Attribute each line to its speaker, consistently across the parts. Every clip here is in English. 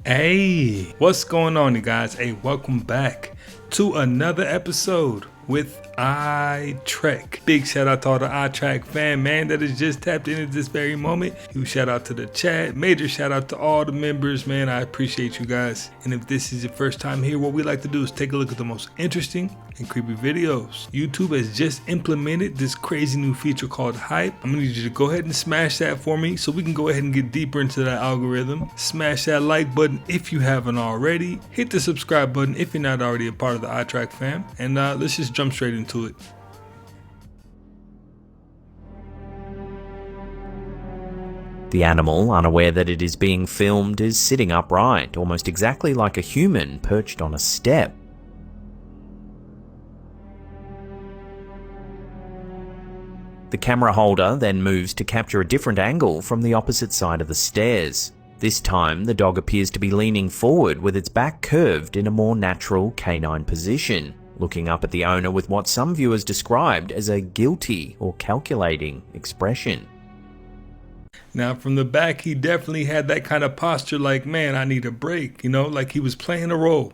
Speaker 1: Hey, what's going on, you guys? Hey, welcome back to another episode with iTrek. Big shout out to all the iTrek fan, man, that has just tapped in at this very moment. Huge shout out to the chat. Major shout out to all the members, man. I appreciate you guys. And if this is your first time here, what we like to do is take a look at the most interesting and creepy videos. YouTube has just implemented this crazy new feature called Hype. I'm gonna need you to go ahead and smash that for me so we can go ahead and get deeper into that algorithm. Smash that like button if you haven't already. Hit the subscribe button if you're not already a part of the iTrek fam. And let's just jump straight into it.
Speaker 2: The animal, unaware that it is being filmed, is sitting upright, almost exactly like a human perched on a step. The camera holder then moves to capture a different angle from the opposite side of the stairs. This time, the dog appears to be leaning forward with its back curved in a more natural canine position, looking up at the owner with what some viewers described as a guilty or calculating expression.
Speaker 1: Now, from the back, he definitely had that kind of posture like, man, I need a break, like he was playing a role.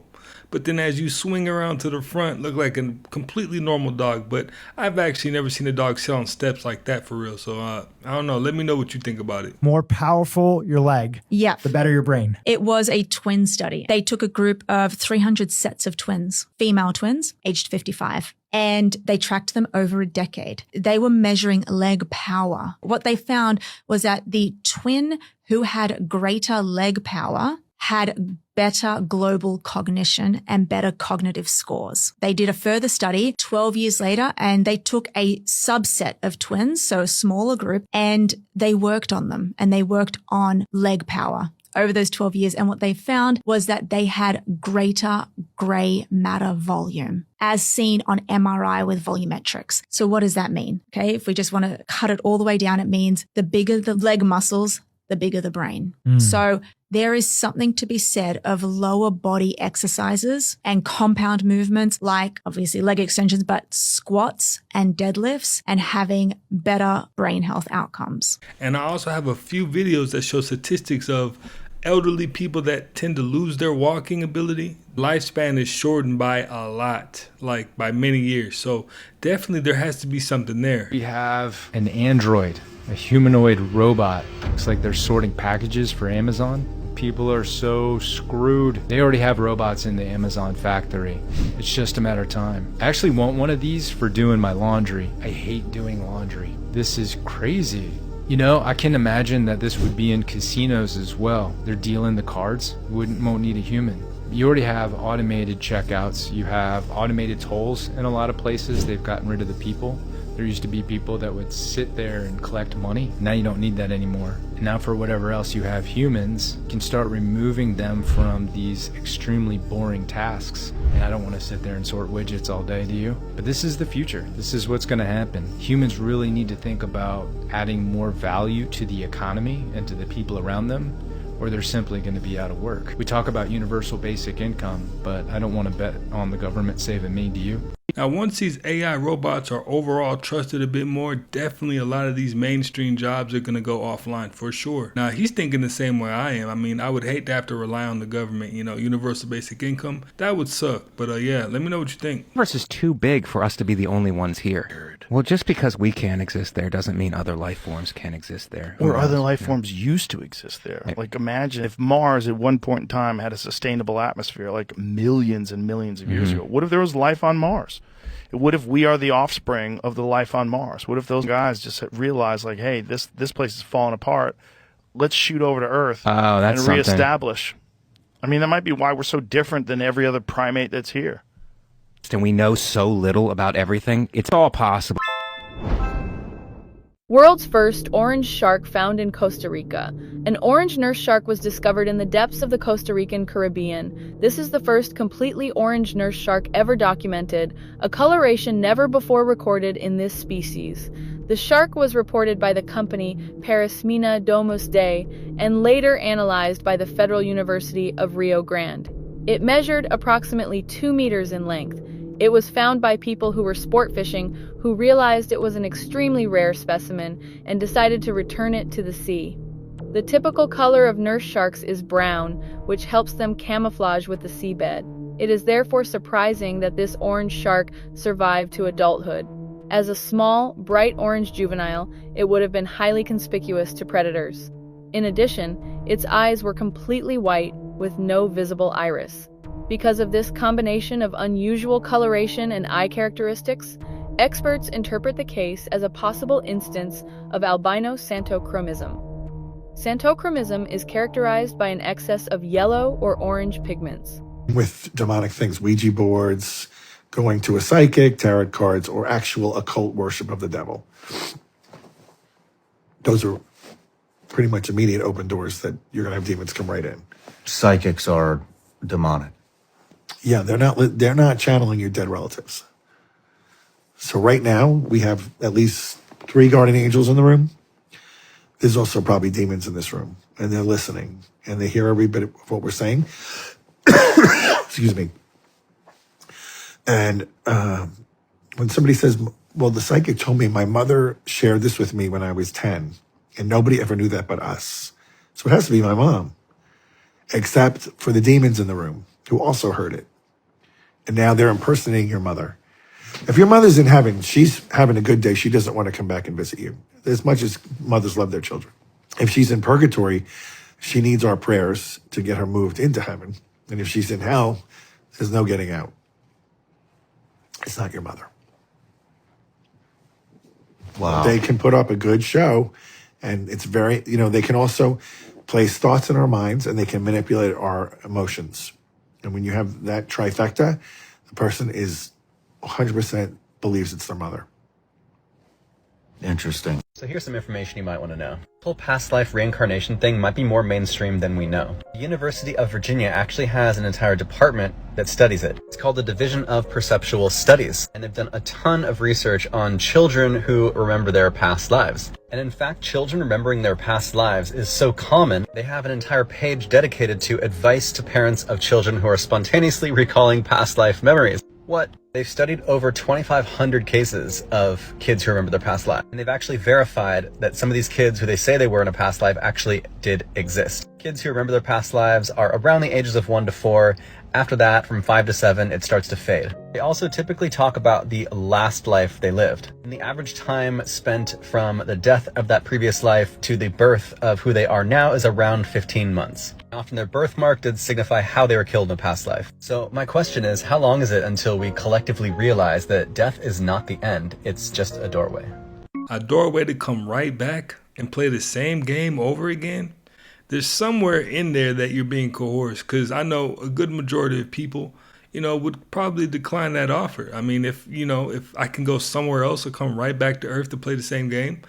Speaker 1: But then as you swing around to the front, look like a completely normal dog. But I've actually never seen a dog sit on steps like that for real. So I don't know. Let me know what you think about it.
Speaker 3: More powerful your leg, the better your brain.
Speaker 4: It was a twin study. They took a group of 300 sets of twins, female twins, aged 55. And they tracked them over a decade. They were measuring leg power. What they found was that the twin who had greater leg power had better global cognition and better cognitive scores. They did a further study 12 years later, and they took a subset of twins, so a smaller group, and they worked on them, and they worked on leg power over those 12 years. And what they found was that they had greater gray matter volume, as seen on MRI with volumetrics. So what does that mean? Okay, if we just want to cut it all the way down, it means the bigger the leg muscles, the bigger the brain. So there is something to be said of lower body exercises and compound movements like obviously leg extensions, but squats and deadlifts, and having better brain health outcomes.
Speaker 1: And I also have a few videos that show statistics of elderly people that tend to lose their walking ability. Lifespan is shortened by a lot, like by many years. So definitely there has to be something there.
Speaker 5: We have an android, a humanoid robot. Looks like they're sorting packages for Amazon. People are so screwed. They already have robots in the Amazon factory. It's just a matter of time. I actually want one of these for doing my laundry. I hate doing laundry. This is crazy. I can imagine that this would be in casinos as well. They're dealing the cards. Won't need a human. You already have automated checkouts. You have automated tolls in a lot of places. They've gotten rid of the people. There used to be people that would sit there and collect money. Now you don't need that anymore. And now for whatever else you have humans, you can start removing them from these extremely boring tasks. And I don't want to sit there and sort widgets all day, do you? But this is the future. This is what's going to happen. Humans really need to think about adding more value to the economy and to the people around them, or they're simply going to be out of work. We talk about universal basic income, but I don't want to bet on the government saving me, do you?
Speaker 1: Now, once these AI robots are overall trusted a bit more, definitely a lot of these mainstream jobs are going to go offline for sure. Now, he's thinking the same way I am. I mean, I would hate to have to rely on the government, universal basic income. That would suck. But yeah, let me know what you think.
Speaker 6: The universe is too big for us to be the only ones here. Well, just because we can't exist there doesn't mean other life forms can't exist there.
Speaker 7: Or other life forms used to exist there. Like imagine if Mars at one point in time had a sustainable atmosphere like millions and millions of years ago. What if there was life on Mars? What if we are the offspring of the life on Mars? What if those guys just realized like, hey, this place is falling apart. Let's shoot over to Earth and reestablish. I mean, that might be why we're so different than every other primate that's here.
Speaker 6: And we know so little about everything. It's all possible.
Speaker 8: World's first orange shark found in Costa Rica. An orange nurse shark was discovered in the depths of the Costa Rican Caribbean. This is the first completely orange nurse shark ever documented, a coloration never before recorded in this species. The shark was reported by the company Paranormal Domus Day and later analyzed by the Federal University of Rio Grande. It measured approximately 2 meters in length. It was found by people who were sport fishing who realized it was an extremely rare specimen and decided to return it to the sea. The typical color of nurse sharks is brown, which helps them camouflage with the seabed. It is therefore surprising that this orange shark survived to adulthood. As a small, bright orange juvenile, it would have been highly conspicuous to predators. In addition, its eyes were completely white with no visible iris. Because of this combination of unusual coloration and eye characteristics, experts interpret the case as a possible instance of albino xanthochromism. Xanthochromism is characterized by an excess of yellow or orange pigments.
Speaker 9: With demonic things, Ouija boards, going to a psychic, tarot cards, or actual occult worship of the devil. Those are pretty much immediate open doors that you're going to have demons come right in.
Speaker 10: Psychics are demonic.
Speaker 9: Yeah, they're not channeling your dead relatives. So right now, we have at least 3 guardian angels in the room. There's also probably demons in this room, and they're listening, and they hear every bit of what we're saying. Excuse me. And when somebody says, well, the psychic told me my mother shared this with me when I was 10, and nobody ever knew that but us. So it has to be my mom, except for the demons in the room who also heard it. And now they're impersonating your mother. If your mother's in heaven, she's having a good day. She doesn't want to come back and visit you, as much as mothers love their children. If she's in purgatory, she needs our prayers to get her moved into heaven. And if she's in hell, there's no getting out. It's not your mother.
Speaker 10: Wow.
Speaker 9: They can put up a good show, and it's very, they can also place thoughts in our minds, and they can manipulate our emotions. And when you have that trifecta, the person is 100% believes it's their mother.
Speaker 10: Interesting.
Speaker 11: So here's some information you might want to know. The whole past life reincarnation thing might be more mainstream than we know. The University of Virginia actually has an entire department that studies it. It's called the Division of Perceptual Studies, and they've done a ton of research on children who remember their past lives. And in fact, children remembering their past lives is so common, they have an entire page dedicated to advice to parents of children who are spontaneously recalling past life memories. What? They've studied over 2,500 cases of kids who remember their past life. And they've actually verified that some of these kids who they say they were in a past life actually did exist. Kids who remember their past lives are around the ages of 1 to 4. After that, from 5 to 7, it starts to fade. They also typically talk about the last life they lived. And the average time spent from the death of that previous life to the birth of who they are now is around 15 months. Often their birthmark did signify how they were killed in a past life. So my question is, how long is it until we collectively realize that death is not the end, it's just a doorway?
Speaker 1: A doorway to come right back and play the same game over again? There's somewhere in there that you're being coerced, because I know a good majority of people, would probably decline that offer. I mean, if I can go somewhere else or come right back to Earth to play the same game,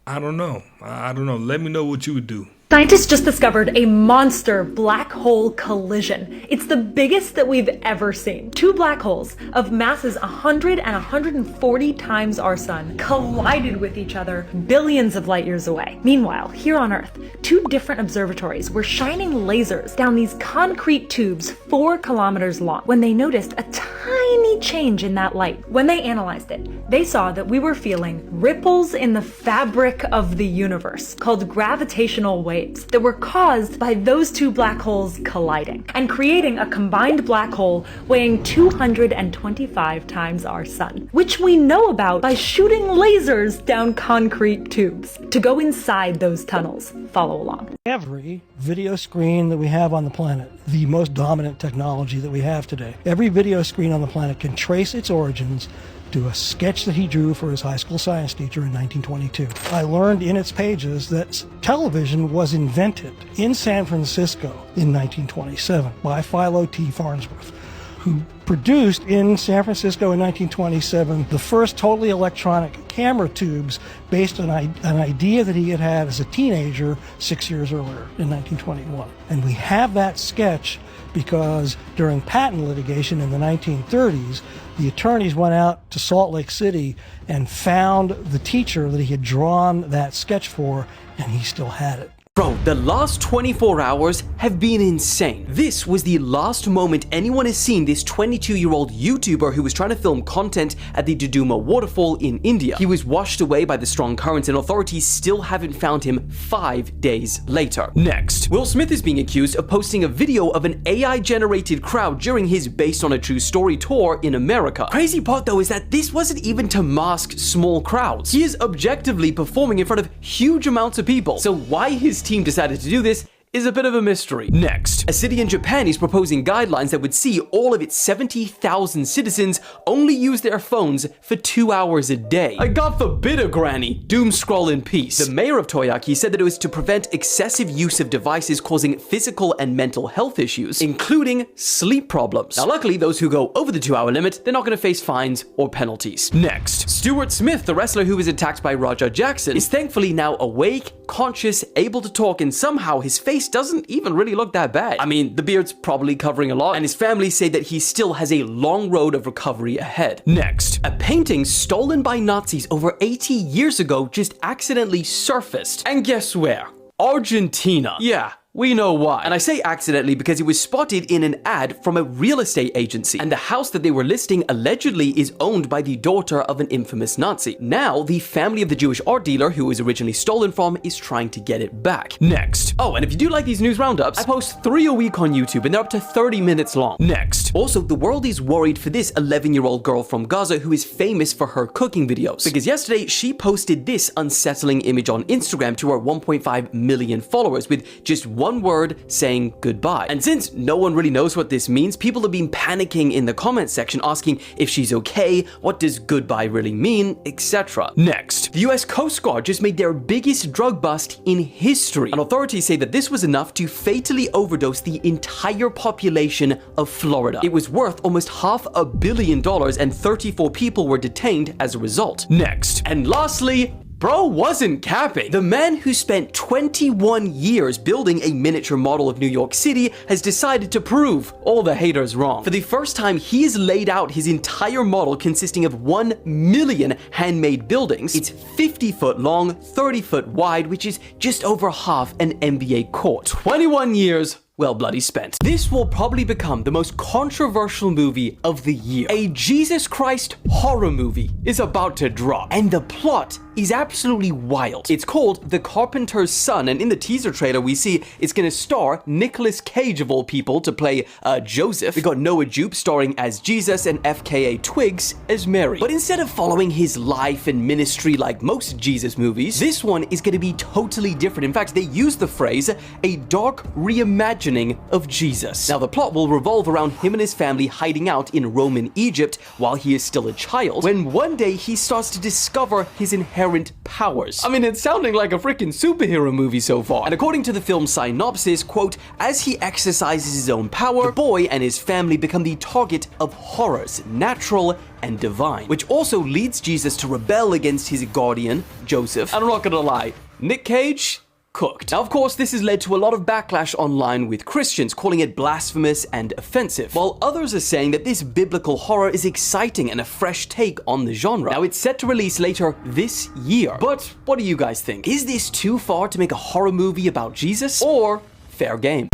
Speaker 1: I don't know. Let me know what you would do.
Speaker 12: Scientists just discovered a monster black hole collision. It's the biggest that we've ever seen. 2 black holes of masses 100 and 140 times our sun collided with each other billions of light years away. Meanwhile, here on Earth, 2 different observatories were shining lasers down these concrete tubes 4 kilometers long when they noticed a tiny change in that light. When they analyzed it, they saw that we were feeling ripples in the fabric of the universe called gravitational waves that were caused by those 2 black holes colliding and creating a combined black hole weighing 225 times our sun, which we know about by shooting lasers down concrete tubes. To go inside those tunnels, follow along.
Speaker 13: Every video screen that we have on the planet, the most dominant technology that we have today, every video screen on the planet can trace its origins to a sketch that he drew for his high school science teacher in 1922. I learned in its pages that television was invented in San Francisco in 1927 by Philo T. Farnsworth, who produced in San Francisco in 1927 the first totally electronic camera tubes based on an idea that he had had as a teenager 6 years earlier in 1921. And we have that sketch because during patent litigation in the 1930s, the attorneys went out to Salt Lake City and found the teacher that he had drawn that sketch for, and he still had it.
Speaker 14: Bro, the last 24 hours have been insane. This was the last moment anyone has seen this 22-year-old YouTuber who was trying to film content at the Duduma waterfall in India. He was washed away by the strong currents and authorities still haven't found him 5 days later. Next, Will Smith is being accused of posting a video of an AI-generated crowd during his Based on a True Story tour in America. Crazy part though is that this wasn't even to mask small crowds. He is objectively performing in front of huge amounts of people. So why his team decided to do this is a bit of a mystery. Next, a city in Japan is proposing guidelines that would see all of its 70,000 citizens only use their phones for 2 hours a day. God forbid a granny doom scroll in peace. The mayor of Toyaki said that it was to prevent excessive use of devices causing physical and mental health issues, including sleep problems. Now luckily, those who go over the 2-hour limit, they're not going to face fines or penalties. Next, Stuart Smith, the wrestler who was attacked by Raja Jackson, is thankfully now awake, conscious, able to talk, and somehow his face doesn't even really look that bad. I mean, the beard's probably covering a lot, and his family say that he still has a long road of recovery ahead. Next, a painting stolen by Nazis over 80 years ago just accidentally surfaced. And guess where? Argentina. Yeah. We know why. And I say accidentally because it was spotted in an ad from a real estate agency. And the house that they were listing allegedly is owned by the daughter of an infamous Nazi. Now, the family of the Jewish art dealer who was originally stolen from is trying to get it back. Next. Oh, and if you do like these news roundups, I post 3 a week on YouTube and they're up to 30 minutes long. Next. Also, the world is worried for this 11-year-old girl from Gaza who is famous for her cooking videos. Because yesterday, she posted this unsettling image on Instagram to her 1.5 million followers with just one word saying goodbye. And since no one really knows what this means, people have been panicking in the comment section asking if she's okay, what does goodbye really mean, etc. Next, the US Coast Guard just made their biggest drug bust in history. And authorities say that this was enough to fatally overdose the entire population of Florida. It was worth almost $500 million and 34 people were detained as a result. Next, and lastly, bro wasn't capping. The man who spent 21 years building a miniature model of New York City has decided to prove all the haters wrong. For the first time, he has laid out his entire model consisting of 1 million handmade buildings. It's 50 foot long, 30 foot wide, which is just over half an NBA court. 21 years well bloody spent. This will probably become the most controversial movie of the year. A Jesus Christ horror movie is about to drop, and the plot is absolutely wild. It's called The Carpenter's Son, and in the teaser trailer we see it's gonna star Nicolas Cage of all people to play Joseph. We got Noah Jupe starring as Jesus and FKA Twigs as Mary. But instead of following his life and ministry like most Jesus movies, this one is gonna be totally different. In fact, they use the phrase, a dark reimagining of Jesus. Now, the plot will revolve around him and his family hiding out in Roman Egypt while he is still a child, when one day he starts to discover his inherent powers. I mean, it's sounding like a freaking superhero movie so far. And according to the film's synopsis, quote, as he exercises his own power, the boy and his family become the target of horrors, natural and divine, which also leads Jesus to rebel against his guardian, Joseph. And I'm not gonna lie, Nick Cage cooked. Now, of course, this has led to a lot of backlash online with Christians calling it blasphemous and offensive, while others are saying that this biblical horror is exciting and a fresh take on the genre. Now, it's set to release later this year, but what do you guys think? Is this too far to make a horror movie about Jesus, or fair game?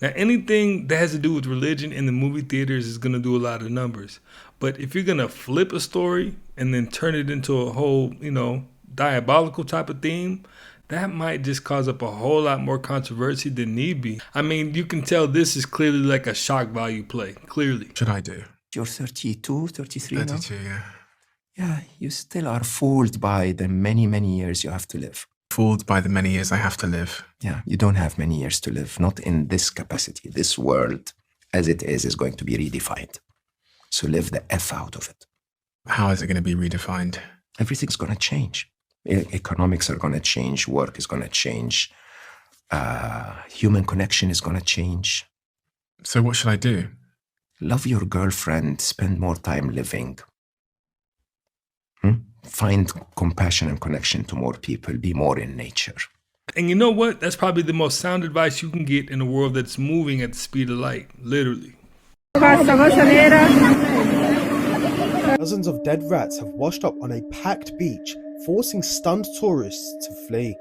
Speaker 1: Now, anything that has to do with religion in the movie theaters is going to do a lot of numbers. But if you're going to flip a story and then turn it into a whole, diabolical type of theme, that might just cause up a whole lot more controversy than need be. I mean, you can tell this is clearly like a shock value play, clearly.
Speaker 15: Should I do?
Speaker 16: You're 32, 33 now?
Speaker 15: 32, yeah.
Speaker 16: Yeah, you still are fooled by the many, many years you have to live.
Speaker 15: Fooled by the many years I have to live.
Speaker 16: Yeah, you don't have many years to live, not in this capacity. This world, as it is going to be redefined. So live the F out of it.
Speaker 15: How is it going to be redefined?
Speaker 16: Everything's going to change. Economics are going to change, work is going to change, human connection is going to change.
Speaker 15: So what should I do?
Speaker 16: Love your girlfriend, spend more time living. Find compassion and connection to more people, be more in nature.
Speaker 1: And you know what? That's probably the most sound advice you can get in a world that's moving at the speed of light, literally.
Speaker 17: Dozens of dead rats have washed up on a packed beach, forcing stunned tourists to flee.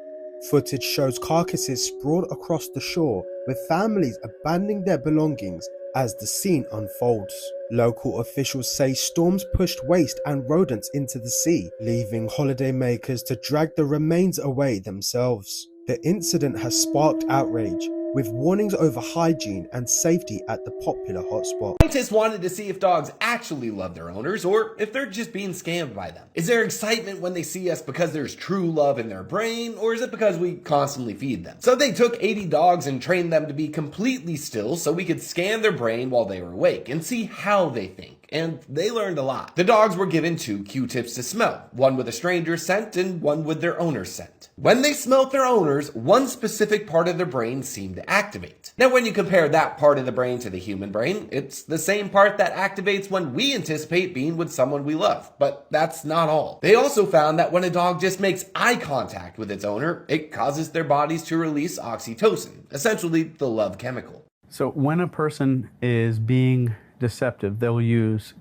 Speaker 17: Footage shows carcasses sprawled across the shore, with families abandoning their belongings as the scene unfolds. Local officials say storms pushed waste and rodents into the sea, leaving holidaymakers to drag the remains away themselves. The incident has sparked outrage, with warnings over hygiene and safety at the popular hotspot.
Speaker 18: Scientists wanted to see if dogs actually love their owners or if they're just being scammed by them. Is there excitement when they see us because there's true love in their brain, or is it because we constantly feed them? So they took 80 dogs and trained them to be completely still so we could scan their brain while they were awake and see how they think. And they learned a lot. The dogs were given 2 Q-tips to smell, one with a stranger's scent and one with their owner's scent. When they smelt their owners, one specific part of their brain seemed to activate. Now, when you compare that part of the brain to the human brain, it's the same part that activates when we anticipate being with someone we love. But that's not all. They also found that when a dog just makes eye contact with its owner, it causes their bodies to release oxytocin, essentially the love chemical.
Speaker 19: So when a person is being deceptive, they'll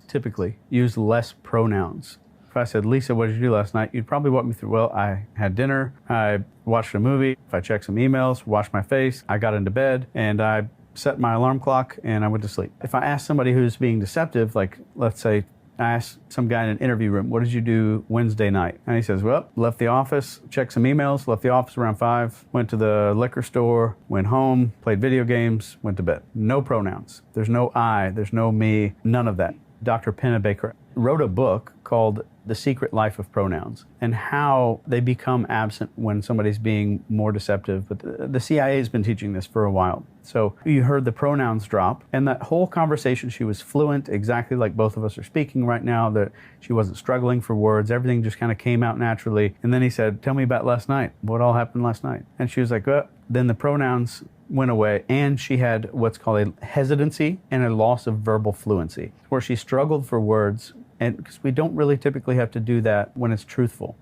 Speaker 19: typically use less pronouns. If I said, Lisa, what did you do last night? You'd probably walk me through, well, I had dinner, I watched a movie, if I checked some emails, washed my face, I got into bed, and I set my alarm clock and I went to sleep. If I ask somebody who's being deceptive, like let's say I asked some guy in an interview room, what did you do Wednesday night? And he says, well, left the office, checked some emails, left the office around 5, went to the liquor store, went home, played video games, went to bed. No pronouns. There's no I, there's no me, none of that. Dr. Pennebaker wrote a book called The Secret Life of Pronouns and how they become absent when somebody's being more deceptive. But the CIA has been teaching this for a while. So you heard the pronouns drop, and that whole conversation, she was fluent, exactly like both of us are speaking right now, that she wasn't struggling for words. Everything just kind of came out naturally. And then he said, tell me about last night. What all happened last night? And she was like, well, then the pronouns went away, and she had what's called a hesitancy and a loss of verbal fluency, where she struggled for words, and because we don't really typically have to do that when it's truthful.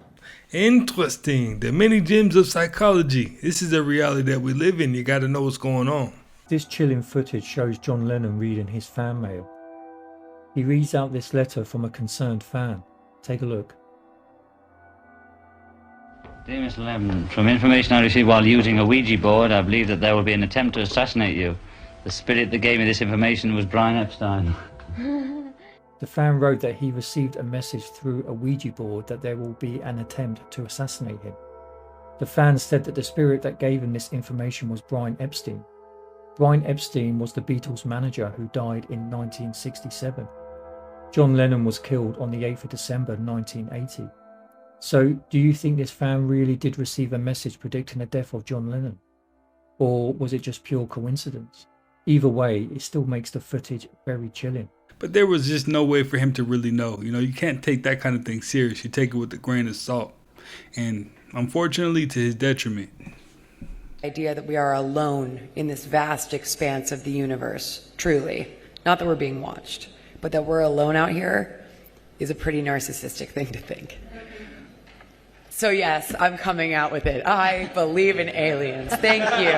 Speaker 1: Interesting. The many gems of psychology. This is a reality that we live in. You got to know what's going on.
Speaker 20: This chilling footage shows John Lennon reading his fan mail. He reads out this letter from a concerned fan. Take a look.
Speaker 21: Dear Mr. Lennon, from information I received while using a Ouija board, I believe that there will be an attempt to assassinate you. The spirit that gave me this information was Brian Epstein.
Speaker 20: The fan wrote that he received a message through a Ouija board that there will be an attempt to assassinate him. The fan said that the spirit that gave him this information was Brian Epstein. Brian Epstein was the Beatles' manager who died in 1967. John Lennon was killed on the 8th of December 1980. So, do you think this fan really did receive a message predicting the death of John Lennon? Or was it just pure coincidence? Either way, it still makes the footage very chilling.
Speaker 1: But there was just no way for him to really know. You know, you can't take that kind of thing serious. You take it with a grain of salt. And unfortunately, to his detriment.
Speaker 22: The idea that we are alone in this vast expanse of the universe, truly. Not that we're being watched, but that we're alone out here is a pretty narcissistic thing to think. So yes, I'm coming out with it. I believe in aliens. Thank you.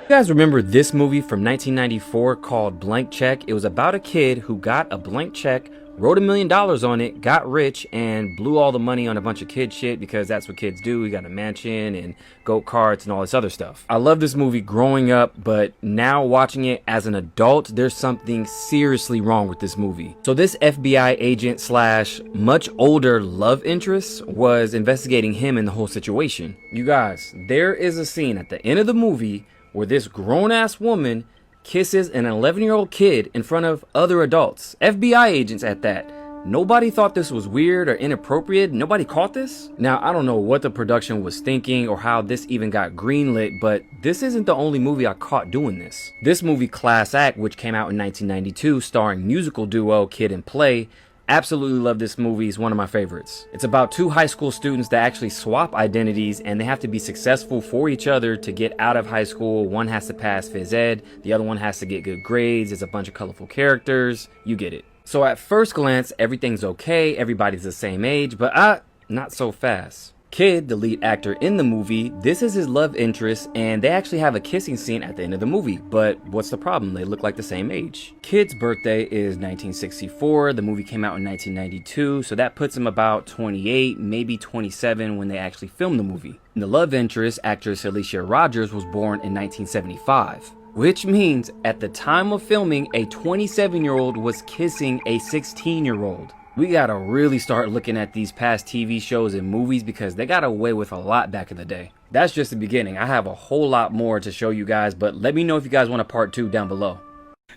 Speaker 23: You guys remember this movie from 1994 called Blank Check? It was about a kid who got a blank check, wrote $1 million on it, got rich, and blew all the money on a bunch of kid shit because that's what kids do. We got a mansion and go-karts and all this other stuff. I love this movie growing up, but now watching it as an adult, there's something seriously wrong with this movie. So this FBI agent slash much older love interest was investigating him and the whole situation. You guys, there is a scene at the end of the movie where this grown-ass woman kisses an 11-year-old kid in front of other adults. FBI agents at that. Nobody thought this was weird or inappropriate. Nobody caught this. Now, I don't know what the production was thinking or how this even got greenlit, but this isn't the only movie I caught doing this. This movie, Class Act, which came out in 1992, starring musical duo Kid and Play, absolutely love this movie. It's one of my favorites. It's about 2 high school students that actually swap identities, and they have to be successful for each other to get out of high school. One has to pass phys ed, the other one has to get good grades. It's a bunch of colorful characters. You get it. So at first glance, everything's okay. Everybody's the same age, but not so fast. Kid, the lead actor in the movie, this is his love interest, and they actually have a kissing scene at the end of the movie. But what's the problem? They look like the same age. Kid's birthday is 1964. The movie came out in 1992, so that puts him about 28, maybe 27 when they actually filmed the movie. And the love interest, actress Alicia Rogers, was born in 1975. Which means at the time of filming, a 27-year-old was kissing a 16-year-old. We gotta really start looking at these past TV shows and movies because they got away with a lot back in the day. That's just the beginning. I have a whole lot more to show you guys, but let me know if you guys want a part 2 down below.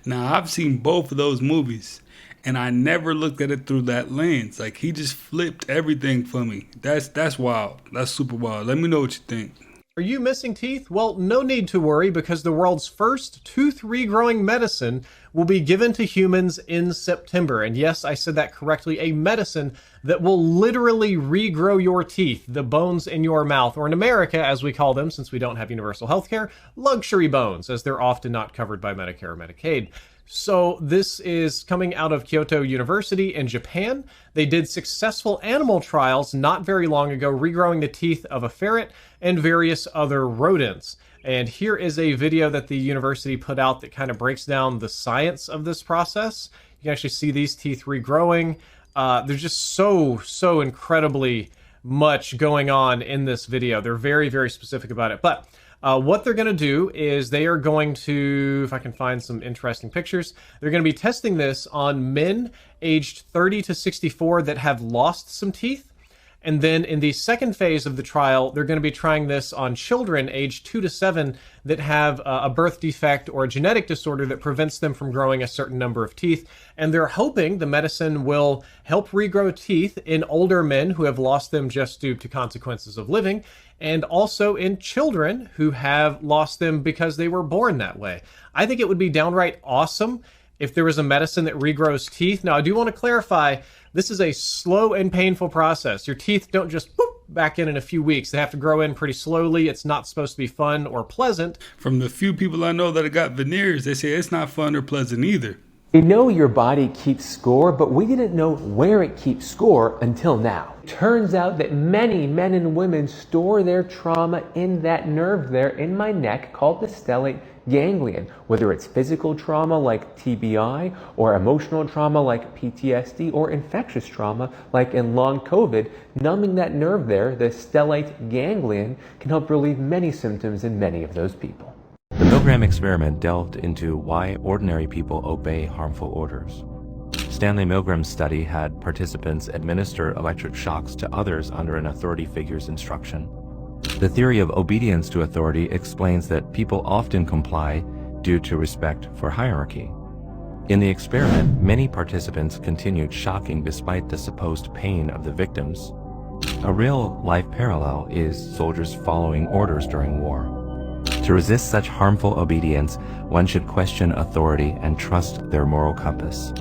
Speaker 1: Now, I've seen both of those movies, and I never looked at it through that lens. Like, he just flipped everything for me. That's wild. That's super wild. Let me know what you think.
Speaker 2: Are you missing teeth? Well, no need to worry because the world's first tooth regrowing medicine will be given to humans in September. And yes, I said that correctly, a medicine that will literally regrow your teeth, the bones in your mouth, or in America, as we call them, since we don't have universal health care, luxury bones, as they're often not covered by Medicare or Medicaid. So this is coming out of Kyoto University in Japan. They did successful animal trials not very long ago, regrowing the teeth of a ferret and various other rodents. And here is a video that the university put out that kind of breaks down the science of this process. You can actually see these teeth regrowing. There's just so incredibly much going on in this video. They're very, very specific about it. But what they're going to do is they are going to, if I can find some interesting pictures, they're going to be testing this on men aged 30 to 64 that have lost some teeth. And then in the second phase of the trial, they're going to be trying this on children aged 2 to 7 that have a birth defect or a genetic disorder that prevents them from growing a certain number of teeth. And they're hoping the medicine will help regrow teeth in older men who have lost them just due to consequences of living, and also in children who have lost them because they were born that way. I think it would be downright awesome if there was a medicine that regrows teeth. Now, I do want to clarify, this is a slow and painful process. Your teeth don't just boop back in a few weeks. They have to grow in pretty slowly. It's not supposed to be fun or pleasant.
Speaker 1: From the few people I know that have got veneers, they say it's not fun or pleasant either.
Speaker 3: We know your body keeps score, but we didn't know where it keeps score until now. Turns out that many men and women store their trauma in that nerve there in my neck called the stellate ganglion, whether it's physical trauma like TBI, or emotional trauma like PTSD, or infectious trauma like in long COVID. Numbing that nerve there, the stellate ganglion, can help relieve many symptoms in many of those people.
Speaker 6: The Milgram experiment delved into why ordinary people obey harmful orders. Stanley Milgram's study had participants administer electric shocks to others under an authority figure's instruction. The theory of obedience to authority explains that people often comply due to respect for hierarchy. In the experiment, many participants continued shocking despite the supposed pain of the victims. A real-life parallel is soldiers following orders during war. To resist such harmful obedience, one should question authority and trust their moral compass.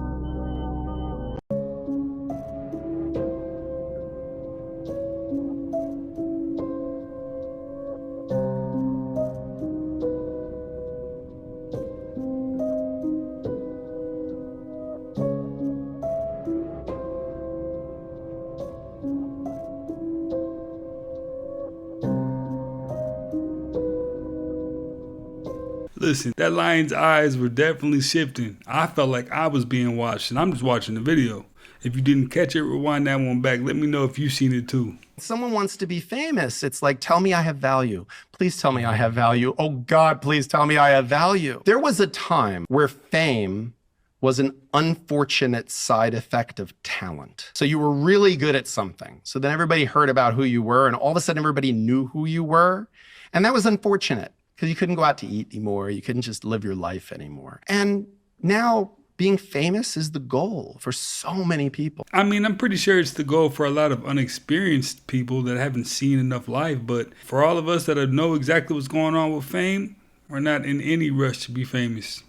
Speaker 1: Listen, that lion's eyes were definitely shifting. I felt like I was being watched, and I'm just watching the video. If you didn't catch it, rewind that one back. Let me know if you've seen it too.
Speaker 4: Someone wants to be famous. It's like, tell me I have value. Please tell me I have value. Oh God, please tell me I have value. There was a time where fame was an unfortunate side effect of talent. So you were really good at something. So then everybody heard about who you were, and all of a sudden everybody knew who you were. And that was unfortunate because you couldn't go out to eat anymore. You couldn't just live your life anymore. And now being famous is the goal for so many people.
Speaker 1: I mean, I'm pretty sure it's the goal for a lot of unexperienced people that haven't seen enough life. But for all of us that know exactly what's going on with fame, we're not in any rush to be famous.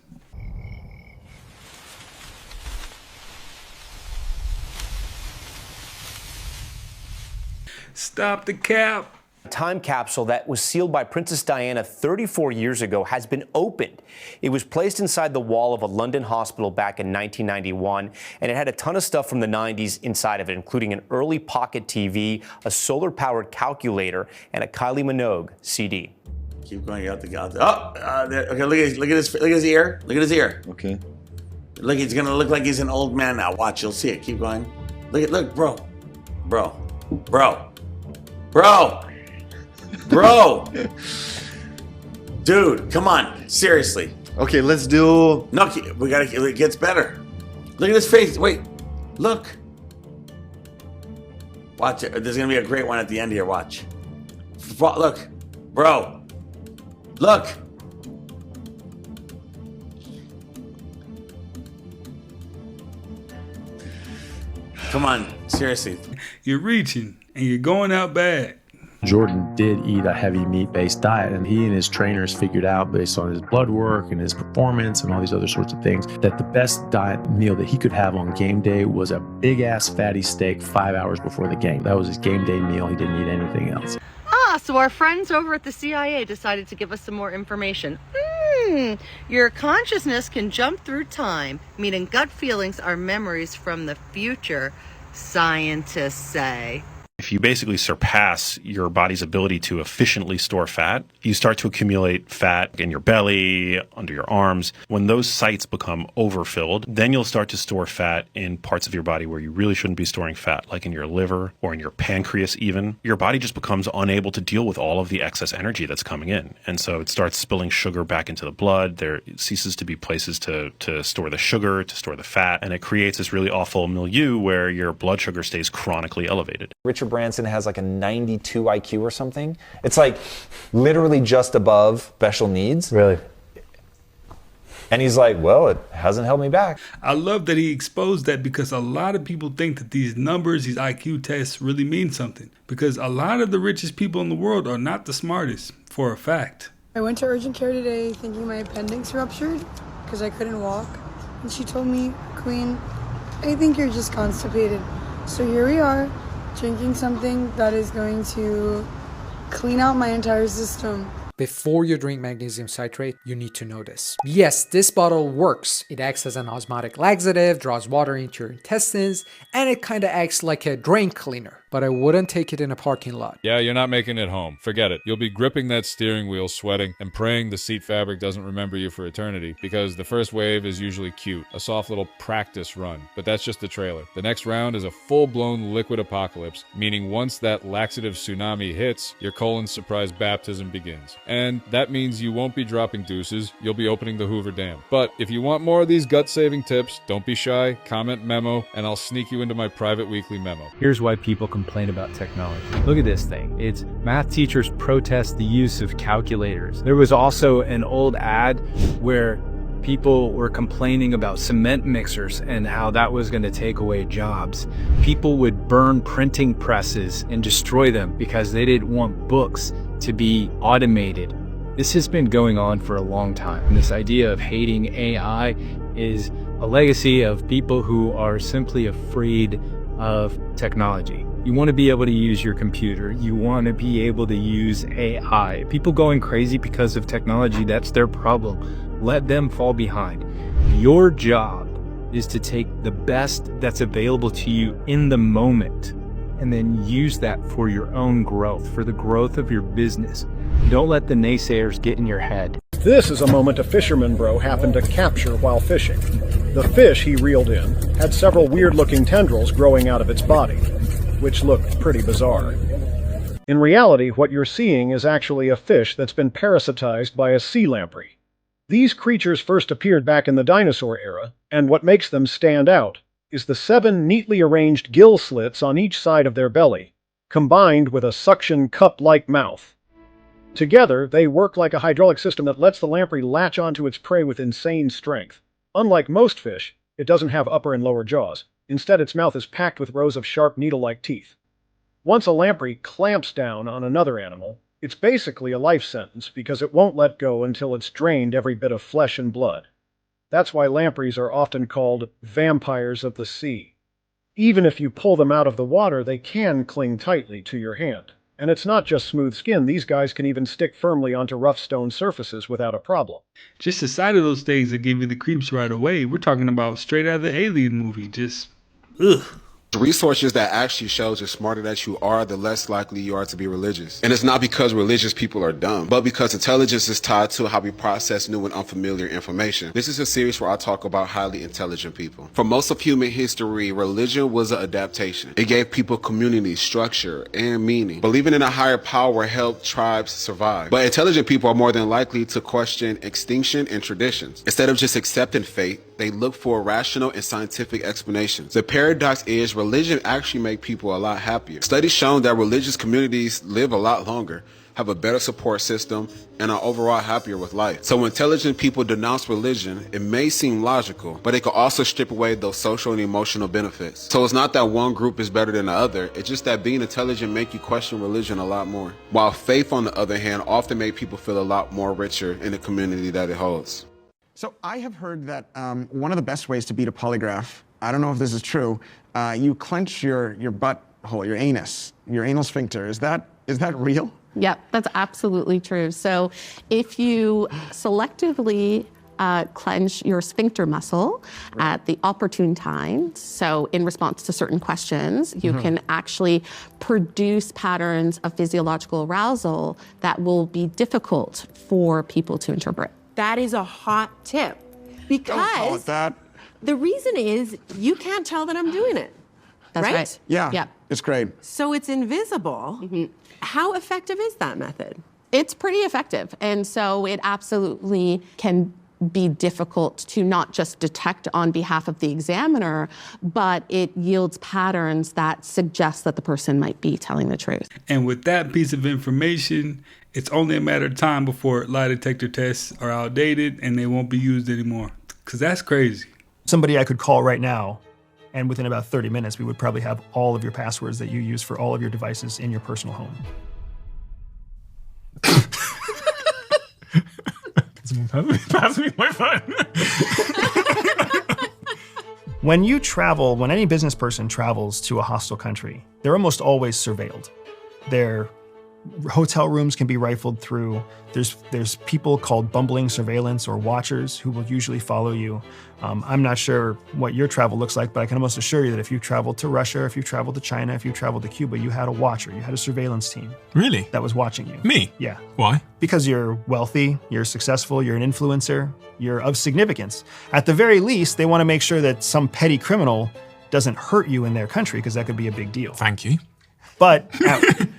Speaker 1: Stop the cap.
Speaker 5: A time capsule that was sealed by Princess Diana 34 years ago has been opened. It was placed inside the wall of a London hospital back in 1991, and it had a ton of stuff from the 90s inside of it, including an early pocket TV, a solar-powered calculator, and a Kylie Minogue CD.
Speaker 7: Keep going out the there. Okay, look at his ear. Look at his ear.
Speaker 8: Okay.
Speaker 7: Look, he's gonna look like he's an old man now. Watch, you'll see it. Keep going. Look, bro. Dude, come on, seriously.
Speaker 8: Okay, let's do.
Speaker 7: No, we gotta. It gets better. Look at his face. Wait, look. Watch it. There's gonna be a great one at the end here. Watch. Look, bro. Look. Come on, seriously.
Speaker 1: You're reaching and you're going out bad.
Speaker 24: Jordan did eat a heavy meat-based diet, and he and his trainers figured out, based on his blood work and his performance and all these other sorts of things, that the best diet meal that he could have on game day was a big-ass fatty steak 5 hours before the game. That was his game day meal. He didn't eat anything else.
Speaker 25: So our friends over at the CIA decided to give us some more information. Your consciousness can jump through time, meaning gut feelings are memories from the future, scientists say.
Speaker 26: If you basically surpass your body's ability to efficiently store fat, you start to accumulate fat in your belly, under your arms. When those sites become overfilled, then you'll start to store fat in parts of your body where you really shouldn't be storing fat, like in your liver or in your pancreas even. Your body just becomes unable to deal with all of the excess energy that's coming in. And so it starts spilling sugar back into the blood. There ceases to be places to store the sugar, to store the fat, and it creates this really awful milieu where your blood sugar stays chronically elevated.
Speaker 27: Richard Branson has like a 92 IQ or something. It's like literally just above special needs.
Speaker 24: Really?
Speaker 27: And he's like, well, it hasn't held me back.
Speaker 1: I love that he exposed that, because a lot of people think that these numbers, these IQ tests really mean something, because a lot of the richest people in the world are not the smartest, for a fact.
Speaker 28: I went to urgent care today thinking my appendix ruptured because I couldn't walk. And she told me, Queen, I think you're just constipated. So here we are, drinking something that is going to clean out my entire system.
Speaker 29: Before you drink magnesium citrate, you need to know this. Yes, this bottle works. It acts as an osmotic laxative, draws water into your intestines, and it kind of acts like a drain cleaner. But I wouldn't take it in a parking lot.
Speaker 30: Yeah, you're not making it home. Forget it. You'll be gripping that steering wheel, sweating, and praying the seat fabric doesn't remember you for eternity, because the first wave is usually cute, a soft little practice run. But that's just the trailer. The next round is a full-blown liquid apocalypse, meaning once that laxative tsunami hits, your colon's surprise baptism begins. And that means you won't be dropping deuces, you'll be opening the Hoover Dam. But if you want more of these gut-saving tips, don't be shy, comment memo, and I'll sneak you into my private weekly memo.
Speaker 31: Here's why people complain about technology. Look at this thing. It's math teachers protest the use of calculators. There was also an old ad where people were complaining about cement mixers and how that was going to take away jobs. People would burn printing presses and destroy them because they didn't want books to be automated. This has been going on for a long time. And this idea of hating AI is a legacy of people who are simply afraid of technology. You want to be able to use your computer. You want to be able to use AI. People going crazy because of technology, that's their problem. Let them fall behind. Your job is to take the best that's available to you in the moment and then use that for your own growth, for the growth of your business. Don't let the naysayers get in your head.
Speaker 32: This is a moment a fisherman bro happened to capture while fishing. The fish he reeled in had several weird-looking tendrils growing out of its body, which looked pretty bizarre. In reality, what you're seeing is actually a fish that's been parasitized by a sea lamprey. These creatures first appeared back in the dinosaur era, and what makes them stand out is the 7 neatly arranged gill slits on each side of their belly, combined with a suction cup-like mouth. Together, they work like a hydraulic system that lets the lamprey latch onto its prey with insane strength. Unlike most fish, it doesn't have upper and lower jaws. Instead, its mouth is packed with rows of sharp needle-like teeth. Once a lamprey clamps down on another animal, it's basically a life sentence because it won't let go until it's drained every bit of flesh and blood. That's why lampreys are often called vampires of the sea. Even if you pull them out of the water, they can cling tightly to your hand. And it's not just smooth skin. These guys can even stick firmly onto rough stone surfaces without a problem.
Speaker 1: Just the sight of those things that give you the creeps right away. We're talking about straight out of the Alien movie. Just, ugh.
Speaker 8: Researchers that actually shows the smarter that you are, the less likely you are to be religious. And it's not because religious people are dumb, but because intelligence is tied to how we process new and unfamiliar information. This is a series where I talk about highly intelligent people. For most of human history, religion was an adaptation. It gave people community, structure, and meaning. Believing in a higher power helped tribes survive. But intelligent people are more than likely to question extinction and traditions. Instead of just accepting fate, they look for rational and scientific explanations. The paradox is religion actually makes people a lot happier. Studies shown that religious communities live a lot longer, have a better support system, and are overall happier with life. So when intelligent people denounce religion, it may seem logical, but it can also strip away those social and emotional benefits. So it's not that one group is better than the other, it's just that being intelligent makes you question religion a lot more. While faith, on the other hand, often makes people feel a lot more richer in the community that it holds.
Speaker 9: So I have heard that one of the best ways to beat a polygraph, I don't know if this is true, you clench your butthole, your anus, your anal sphincter. Is that real?
Speaker 10: Yep, that's absolutely true. So if you selectively clench your sphincter muscle at the opportune time, so in response to certain questions, you can actually produce patterns of physiological arousal that will be difficult for people to interpret.
Speaker 11: That is a hot tip because
Speaker 9: Don't call it that.
Speaker 11: The reason is you can't tell that I'm doing it.
Speaker 10: That's right.
Speaker 9: Yeah,
Speaker 10: Yep.
Speaker 9: it's great.
Speaker 11: So it's invisible. How effective is that method?
Speaker 10: It's pretty effective. And so it absolutely can be difficult to not just detect on behalf of the examiner, but it yields patterns that suggest that the person might be telling the truth.
Speaker 1: And with that piece of information, it's only a matter of time before lie detector tests are outdated and they won't be used anymore. Because that's crazy.
Speaker 32: Somebody I could call right now, and within about 30 minutes, we would probably have all of your passwords that you use for all of your devices in your personal home.
Speaker 12: Pass me my phone.
Speaker 32: When you travel, when any business person travels to a hostile country, they're almost always surveilled. Their hotel rooms can be rifled through. There's people called bumbling surveillance or watchers who will usually follow you. I'm not sure what your travel looks like, but I can almost assure you that if you traveled to Russia, if you traveled to China, if you traveled to Cuba, you had a watcher, you had a surveillance team.
Speaker 12: Really?
Speaker 32: That was watching you.
Speaker 12: Me?
Speaker 32: Yeah.
Speaker 12: Why?
Speaker 32: Because you're wealthy, you're successful, you're an influencer, you're of significance. At the very least, they want to make sure that some petty criminal doesn't hurt you in their country, because that could be a big deal.
Speaker 12: Thank you.
Speaker 32: But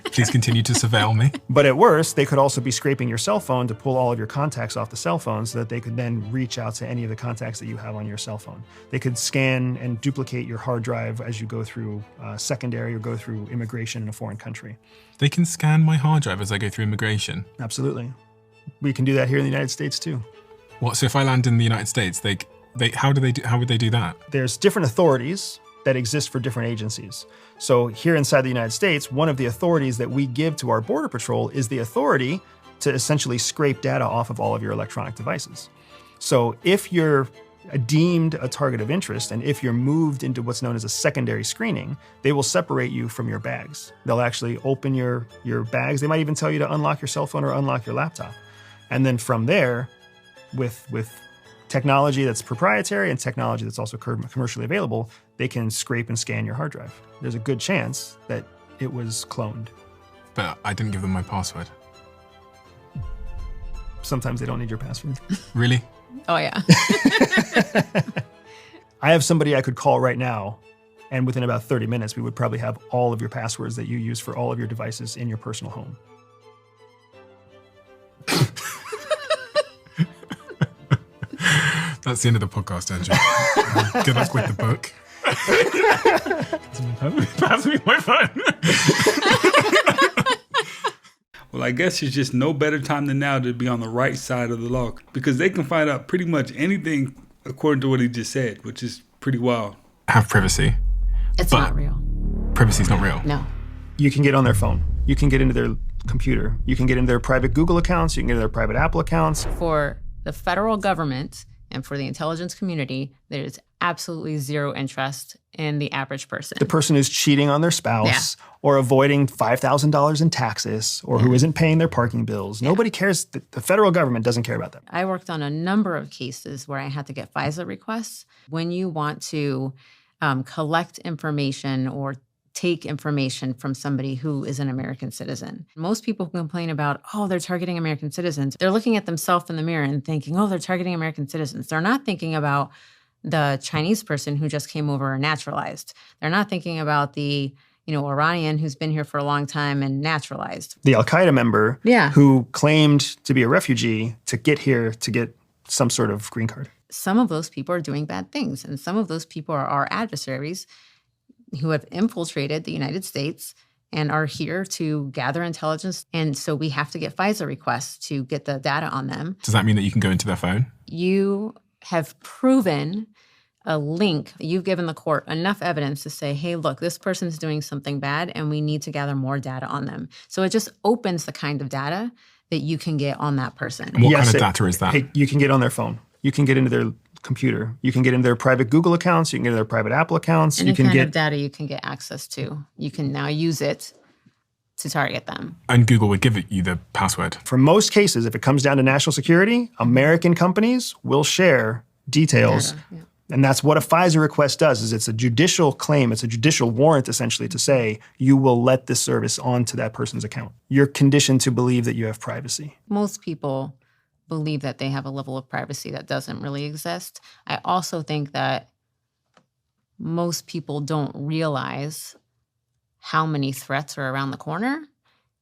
Speaker 12: please continue to surveil me.
Speaker 32: But at worst, they could also be scraping your cell phone to pull all of your contacts off the cell phone so that they could then reach out to any of the contacts that you have on your cell phone. They could scan and duplicate your hard drive as you go through secondary or go through immigration in a foreign country.
Speaker 12: They can scan my hard drive as I go through immigration?
Speaker 32: Absolutely. We can do that here in the United States too.
Speaker 12: What, so if I land in the United States, how would they do that?
Speaker 32: There's different authorities that exist for different agencies. So here inside the United States, one of the authorities that we give to our Border Patrol is the authority to essentially scrape data off of all of your electronic devices. So if you're deemed a target of interest, and if you're moved into what's known as a secondary screening, they will separate you from your bags. They'll actually open your bags. They might even tell you to unlock your cell phone or unlock your laptop. And then from there, with technology that's proprietary and technology that's also commercially available, they can scrape and scan your hard drive. There's a good chance that it was cloned.
Speaker 12: But I didn't give them my password.
Speaker 32: Sometimes they don't need your password.
Speaker 12: Really?
Speaker 10: Oh, yeah.
Speaker 32: I have somebody I could call right now, and within about 30 minutes, we would probably have all of your passwords that you use for all of your devices in your personal home.
Speaker 12: That's the end of the podcast, Andrew. Good luck with the book. Pass me my phone.
Speaker 1: Well, I guess it's just no better time than now to be on the right side of the law, because they can find out pretty much anything according to what he just said, which is pretty wild.
Speaker 12: Have privacy.
Speaker 10: It's not real.
Speaker 12: Privacy's not real.
Speaker 10: No.
Speaker 32: You can get on their phone. You can get into their computer. You can get into their private Google accounts. You can get into their private Apple accounts.
Speaker 13: For the federal government
Speaker 2: And for the intelligence community, there is absolutely zero interest in the average person.
Speaker 13: The person who's cheating on their spouse or avoiding $5,000 in taxes or who isn't paying their parking bills. Nobody cares. The federal government doesn't care about that.
Speaker 2: I worked on a number of cases where I had to get FISA requests. When you want to collect information or take information from somebody who is an American citizen. Most people complain about, oh, they're targeting American citizens. They're looking at themselves in the mirror and thinking, oh, they're targeting American citizens. They're not thinking about the Chinese person who just came over and naturalized. They're not thinking about the, Iranian who's been here for a long time and naturalized.
Speaker 13: The Al-Qaeda member who claimed to be a refugee to get here to get some sort of green card.
Speaker 2: Some of those people are doing bad things, and some of those people are our adversaries who have infiltrated the United States and are here to gather intelligence. And so we have to get FISA requests to get the data on them.
Speaker 12: Does that mean that you can go into their phone?
Speaker 2: You have proven a link. You've given the court enough evidence to say, hey, look, this person's doing something bad and we need to gather more data on them. So it just opens the kind of data that you can get on that person.
Speaker 12: And what kind of data is that?
Speaker 13: Hey, you can get on their phone. You can get into their computer. You can get into their private Google accounts. You can get into their private Apple accounts.
Speaker 2: Any kind of data you can get access to. You can now use it to target them.
Speaker 12: And Google would give you the password.
Speaker 13: For most cases, if it comes down to national security, American companies will share details. And that's what a FISA request does, is it's a judicial claim. It's a judicial warrant, essentially, to say you will let this service onto that person's account. You're conditioned to believe that you have privacy.
Speaker 2: Most people believe that they have a level of privacy that doesn't really exist. I also think that most people don't realize how many threats are around the corner,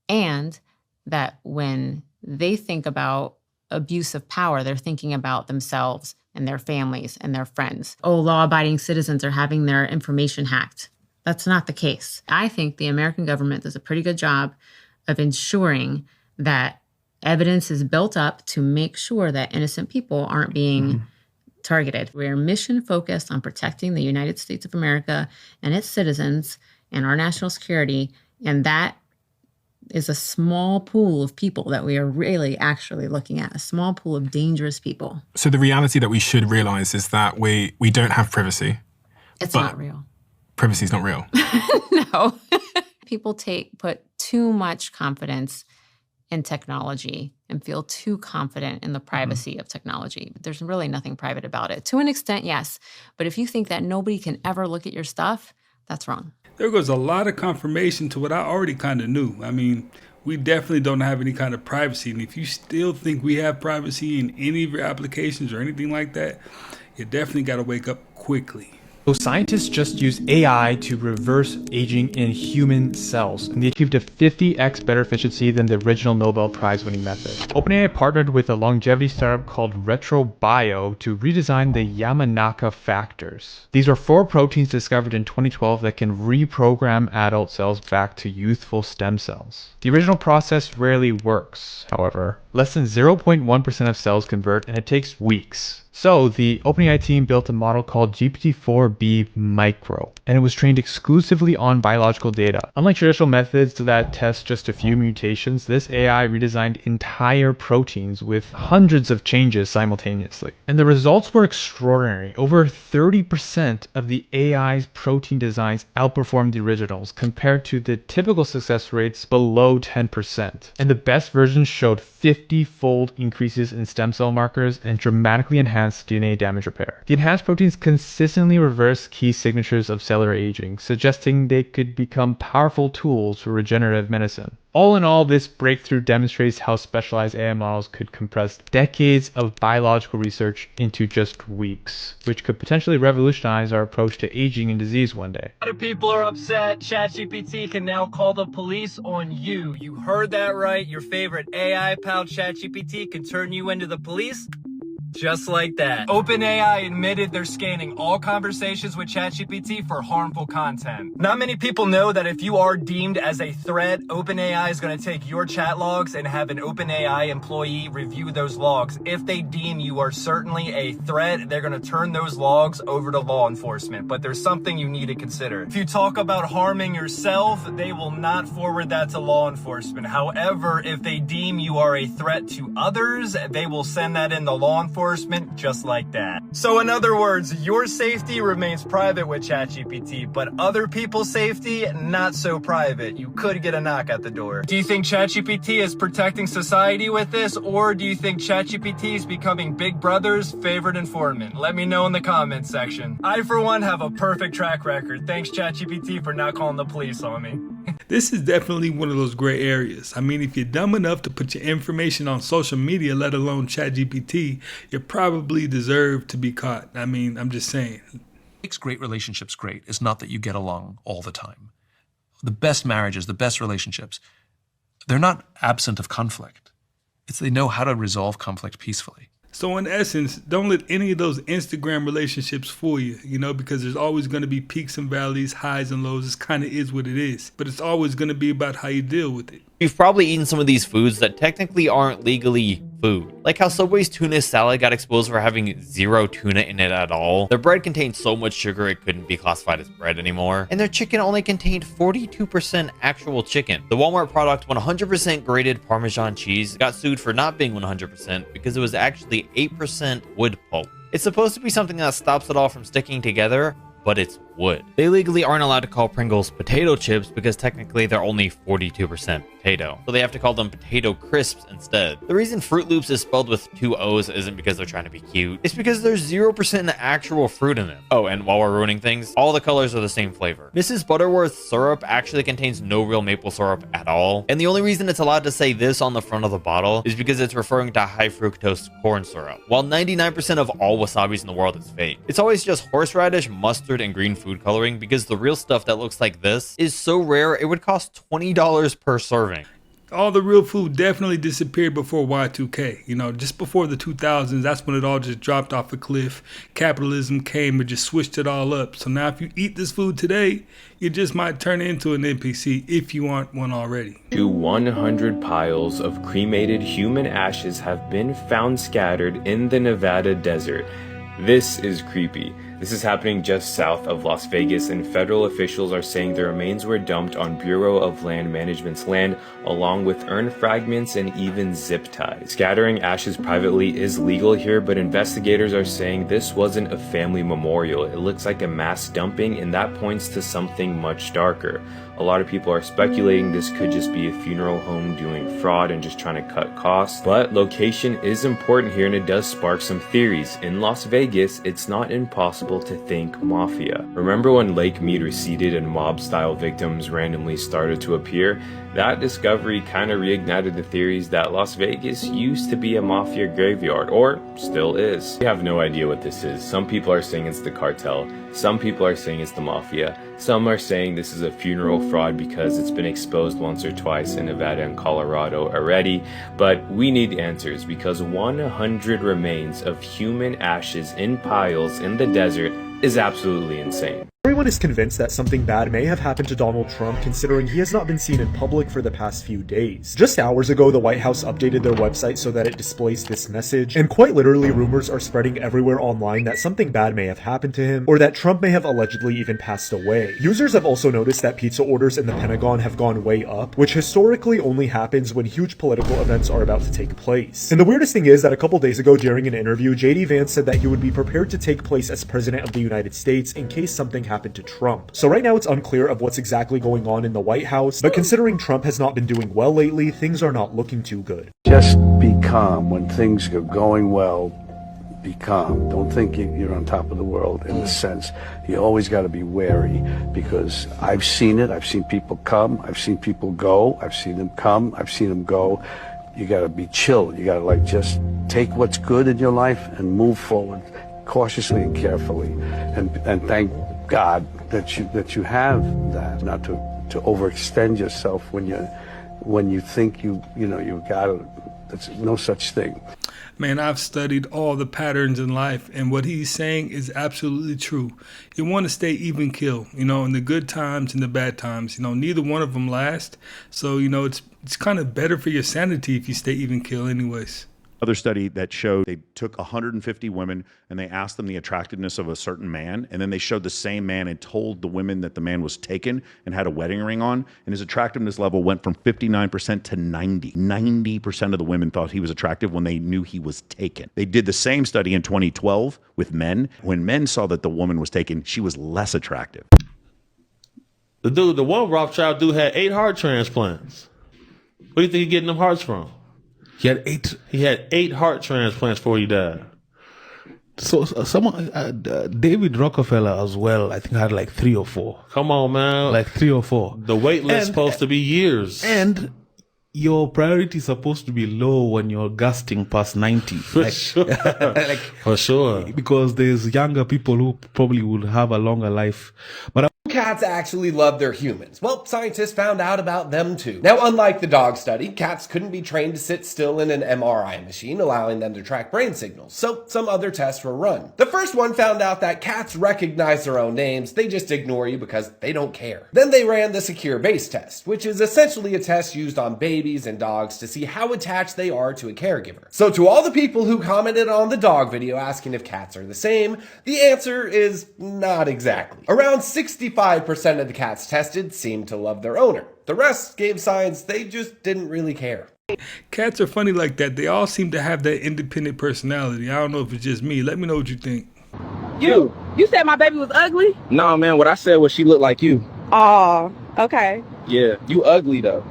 Speaker 2: and that when they think about abuse of power, they're thinking about themselves and their families and their friends. Oh, law-abiding citizens are having their information hacked. That's not the case. I think the American government does a pretty good job of ensuring that evidence is built up to make sure that innocent people aren't being targeted. We're mission focused on protecting the United States of America and its citizens and our national security. And that is a small pool of people that we are really actually looking at, a small pool of dangerous people.
Speaker 12: So the reality that we should realize is that we don't have privacy.
Speaker 2: It's not real.
Speaker 12: Privacy is not real.
Speaker 2: No. People put too much confidence in technology and feel too confident in the privacy of technology. There's really nothing private about it. To an extent, yes. But if you think that nobody can ever look at your stuff, that's wrong.
Speaker 1: There goes a lot of confirmation to what I already kind of knew. I mean, we definitely don't have any kind of privacy. And if you still think we have privacy in any of your applications or anything like that, you definitely got to wake up quickly.
Speaker 31: So scientists just used AI to reverse aging in human cells, and they achieved a 50x better efficiency than the original Nobel Prize winning method. OpenAI partnered with a longevity startup called RetroBio to redesign the Yamanaka factors. These are 4 proteins discovered in 2012 that can reprogram adult cells back to youthful stem cells. The original process rarely works, however. Less than 0.1% of cells convert, and it takes weeks. So the OpenAI team built a model called GPT-4b Micro, and it was trained exclusively on biological data. Unlike traditional methods that test just a few mutations, this AI redesigned entire proteins with hundreds of changes simultaneously. And the results were extraordinary. Over 30% of the AI's protein designs outperformed the originals, compared to the typical success rates below 10%. And the best versions showed 50-fold increases in stem cell markers and dramatically enhanced DNA damage repair. The enhanced proteins consistently reverse key signatures of cellular aging, suggesting they could become powerful tools for regenerative medicine. All in all, this breakthrough demonstrates how specialized AI models could compress decades of biological research into just weeks, which could potentially revolutionize our approach to aging and disease one day.
Speaker 14: A lot of people are upset. ChatGPT can now call the police on you. You heard that right. Your favorite AI pal ChatGPT can turn you into the police. Just like that. OpenAI admitted they're scanning all conversations with ChatGPT for harmful content. Not many people know that if you are deemed as a threat, OpenAI is going to take your chat logs and have an OpenAI employee review those logs. If they deem you are certainly a threat, they're going to turn those logs over to law enforcement. But there's something you need to consider. If you talk about harming yourself, they will not forward that to law enforcement. However, if they deem you are a threat to others, they will send that in to law enforcement enforcement just like that. So in other words, your safety remains private with ChatGPT, but other people's safety, not so private. You could get a knock at the door. Do you think ChatGPT is protecting society with this, or do you think ChatGPT is becoming Big Brother's favorite informant? Let me know in the comments section. I, for one, have a perfect track record. Thanks, ChatGPT, for not calling the police on me.
Speaker 1: This is definitely one of those gray areas. I mean, if you're dumb enough to put your information on social media, let alone ChatGPT, you probably deserve to be caught. I mean, I'm just saying.
Speaker 3: What makes great relationships great is not that you get along all the time. The best marriages, the best relationships, they're not absent of conflict. It's they know how to resolve conflict peacefully.
Speaker 1: So in essence, don't let any of those Instagram relationships fool you, because there's always going to be peaks and valleys, highs and lows. It kind of is what it is. But it's always going to be about how you deal with it.
Speaker 4: You've probably eaten some of these foods that technically aren't legally food. Like how Subway's tuna salad got exposed for having zero tuna in it at all. Their bread contained so much sugar it couldn't be classified as bread anymore. And their chicken only contained 42% actual chicken. The Walmart product 100% grated Parmesan cheese got sued for not being 100% because it was actually 8% wood pulp. It's supposed to be something that stops it all from sticking together, but it's wood. They legally aren't allowed to call Pringles potato chips because technically they're only 42% potato. So they have to call them potato crisps instead. The reason Fruit Loops is spelled with 2 O's isn't because they're trying to be cute. It's because there's 0% actual fruit in them. Oh, and while we're ruining things, all the colors are the same flavor. Mrs. Butterworth's syrup actually contains no real maple syrup at all. And the only reason it's allowed to say this on the front of the bottle is because it's referring to high fructose corn syrup. While 99% of all wasabis in the world is fake. It's always just horseradish, mustard, and green food coloring because the real stuff that looks like this is so rare it would cost $20 per serving.
Speaker 1: All the real food definitely disappeared before Y2K. Just before the 2000s, that's when it all just dropped off a cliff. Capitalism came and just switched it all up. So now if you eat this food today, you just might turn into an NPC if you aren't one already.
Speaker 6: 100 piles of cremated human ashes have been found scattered in the Nevada desert. This is creepy. This is happening just south of Las Vegas, and federal officials are saying the remains were dumped on Bureau of Land Management's land, along with urn fragments and even zip ties. Scattering ashes privately is legal here, but investigators are saying this wasn't a family memorial. It looks like a mass dumping, and that points to something much darker. A lot of people are speculating this could just be a funeral home doing fraud and just trying to cut costs. But location is important here, and it does spark some theories. In Las Vegas, it's not impossible to think mafia. Remember when Lake Mead receded and mob-style victims randomly started to appear? That discovery kind of reignited the theories that Las Vegas used to be a mafia graveyard, or still is. We have no idea what this is. Some people are saying it's the cartel. Some people are saying it's the mafia. Some are saying this is a funeral fraud because it's been exposed once or twice in Nevada and Colorado already. But we need answers because 100 remains of human ashes in piles in the desert is absolutely insane.
Speaker 15: Everyone is convinced that something bad may have happened to Donald Trump, considering he has not been seen in public for the past few days. Just hours ago, the White House updated their website so that it displays this message, and quite literally rumors are spreading everywhere online that something bad may have happened to him, or that Trump may have allegedly even passed away. Users have also noticed that pizza orders in the Pentagon have gone way up, which historically only happens when huge political events are about to take place. And the weirdest thing is that a couple days ago during an interview, JD Vance said that he would be prepared to take place as president of the United States in case something happened to Trump. So right now it's unclear of what's exactly going on in the White House, but considering Trump has not been doing well lately, things are not looking too good.
Speaker 16: Just be calm when things are going well. Be calm. Don't think you're on top of the world in the sense. You always got to be wary because I've seen it. I've seen people come. I've seen people go. I've seen them come. I've seen them go. You got to be chill. You got to just take what's good in your life and move forward cautiously and carefully, and thank God that you have that, not to overextend yourself when you think you got it. There's no such thing.
Speaker 1: Man, I've studied all the patterns in life, and what he's saying is absolutely true. You want to stay even keel, in the good times and the bad times. Neither one of them last. So, it's kind of better for your sanity if you stay even keel anyways.
Speaker 5: Other study that showed they took 150 women and they asked them the attractiveness of a certain man, and then they showed the same man and told the women that the man was taken and had a wedding ring on, and his attractiveness level went from 59% to 90. 90% of the women thought he was attractive when they knew he was taken. They did the same study in 2012 with men. When men saw that the woman was taken, she was less attractive.
Speaker 7: The one Rothschild dude had 8 heart transplants. Where do you think he's getting them hearts from?
Speaker 17: He had 8.
Speaker 7: He had 8 heart transplants before he died.
Speaker 17: So someone, David Rockefeller as well, I think had like 3 or 4.
Speaker 7: Come on, man.
Speaker 17: Like 3 or 4.
Speaker 7: The wait list is supposed to be years.
Speaker 17: And your priority is supposed to be low when you're gasting past 90.
Speaker 7: For sure. For sure.
Speaker 17: Because there's younger people who probably would have a longer life. But
Speaker 18: cats actually love their humans. Well, scientists found out about them too. Now, unlike the dog study, cats couldn't be trained to sit still in an MRI machine, allowing them to track brain signals, so some other tests were run. The first one found out that cats recognize their own names, they just ignore you because they don't care. Then they ran the secure base test, which is essentially a test used on babies and dogs to see how attached they are to a caregiver. So to all the people who commented on the dog video asking if cats are the same, the answer is not exactly. Around 65% of the cats tested seemed to love their owner. The rest gave signs they just didn't really care.
Speaker 1: Cats are funny like that. They all seem to have that independent personality. I don't know if it's just me. Let me know what you think.
Speaker 19: You said my baby was ugly?
Speaker 20: No, man, what I said was she looked like you.
Speaker 19: Oh, okay.
Speaker 20: Yeah, you ugly though.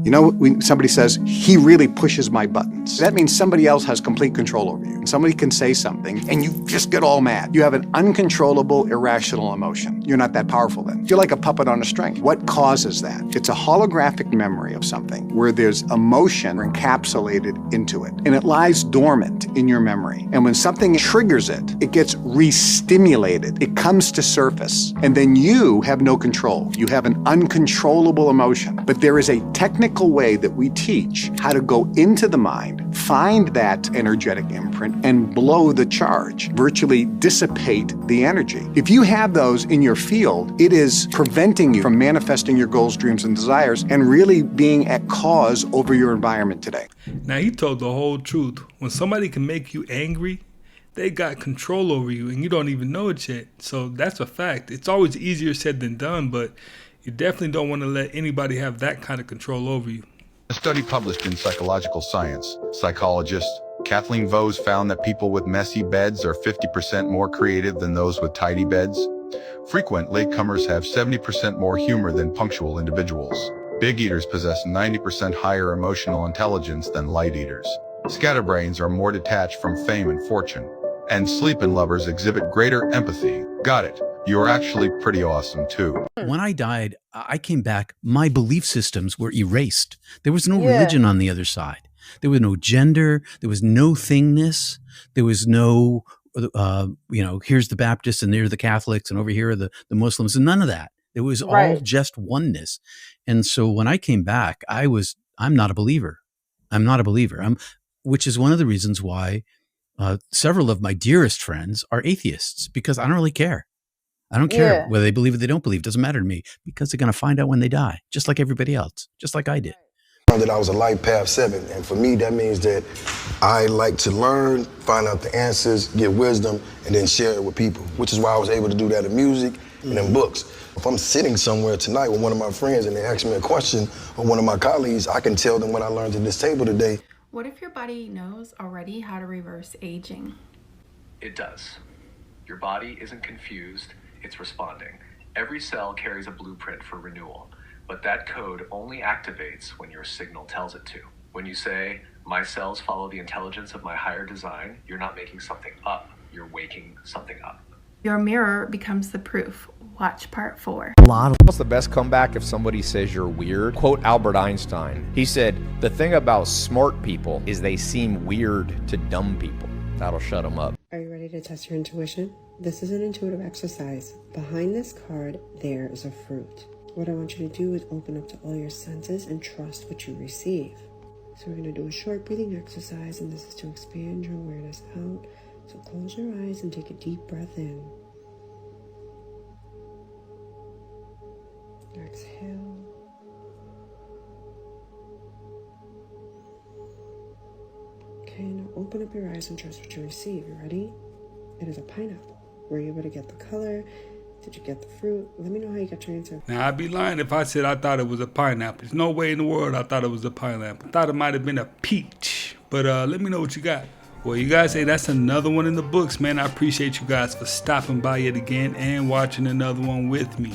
Speaker 21: You know, when somebody says, he really pushes my buttons, that means somebody else has complete control over you. Somebody can say something and you just get all mad. You have an uncontrollable, irrational emotion. You're not that powerful then. You're like a puppet on a string. What causes that? It's a holographic memory of something where there's emotion encapsulated into it. And it lies dormant in your memory. And when something triggers it, it gets re-stimulated. It comes to surface. And then you have no control. You have an uncontrollable emotion. But there is a technical way that we teach how to go into the mind, find that energetic imprint, and blow the charge, virtually dissipate the energy. If you have those in your field, it is preventing you from manifesting your goals, dreams, and desires, and really being at cause over your environment today.
Speaker 1: Now, he told the whole truth. When somebody can make you angry, they got control over you, and you don't even know it yet. So that's a fact. It's always easier said than done, but you definitely don't want to let anybody have that kind of control over you.
Speaker 5: A study published in Psychological Science, psychologist Kathleen Vose found that people with messy beds are 50% more creative than those with tidy beds. Frequent latecomers have 70% more humor than punctual individuals. Big eaters possess 90% higher emotional intelligence than light eaters. Scatterbrains are more detached from fame and fortune. And sleep-in lovers exhibit greater empathy. Got it. You're actually pretty awesome too.
Speaker 7: When I died, I came back, my belief systems were erased. There was no religion on the other side. There was no gender. There was no thingness. There was no, here's the Baptists and there's the Catholics and over here are the Muslims and none of that. It was all just oneness. And so when I came back, I'm not a believer. I'm not a believer. Which is one of the reasons why several of my dearest friends are atheists, because I don't really care. I don't care whether they believe it, they don't believe. It doesn't matter to me, because they're going to find out when they die, just like everybody else, just like I did.
Speaker 22: That I was a life path 7, and for me that means that I like to learn, find out the answers, get wisdom, and then share it with people, which is why I was able to do that in music and in books. If I'm sitting somewhere tonight with one of my friends and they ask me a question, or one of my colleagues, I can tell them what I learned at this table today.
Speaker 23: What if your body knows already how to reverse aging?
Speaker 24: It does. Your body isn't confused, it's responding. Every cell carries a blueprint for renewal, but that code only activates when your signal tells it to. When you say, my cells follow the intelligence of my higher design, you're not making something up, you're waking something up.
Speaker 23: Your mirror becomes the proof. Watch part 4.
Speaker 27: What's the best comeback if somebody says you're weird? Quote Albert Einstein. He said, the thing about smart people is they seem weird to dumb people. That'll shut them up.
Speaker 28: Are you ready to test your intuition? This is an intuitive exercise. Behind this card, there is a fruit. What I want you to do is open up to all your senses and trust what you receive. So we're going to do a short breathing exercise, and this is to expand your awareness out. So close your eyes and take a deep breath in. Exhale. Okay,
Speaker 2: open up your eyes and trust what you receive. You ready? It is a pineapple. Were you able to get the color? Did you get the fruit? Let me know how you got your answer.
Speaker 1: Now, I'd be lying if I said I thought it was a pineapple. There's no way in the world I thought it was a pineapple. I thought it might have been a peach. But let me know what you got. Well, you guys say that's another one in the books, man. I appreciate you guys for stopping by yet again and watching another one with me.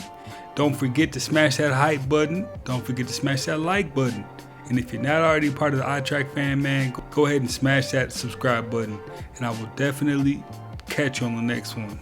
Speaker 1: Don't forget to smash that hype button. Don't forget to smash that like button. And if you're not already part of the iTrack fan, man, go ahead and smash that subscribe button. And I will definitely catch you on the next one.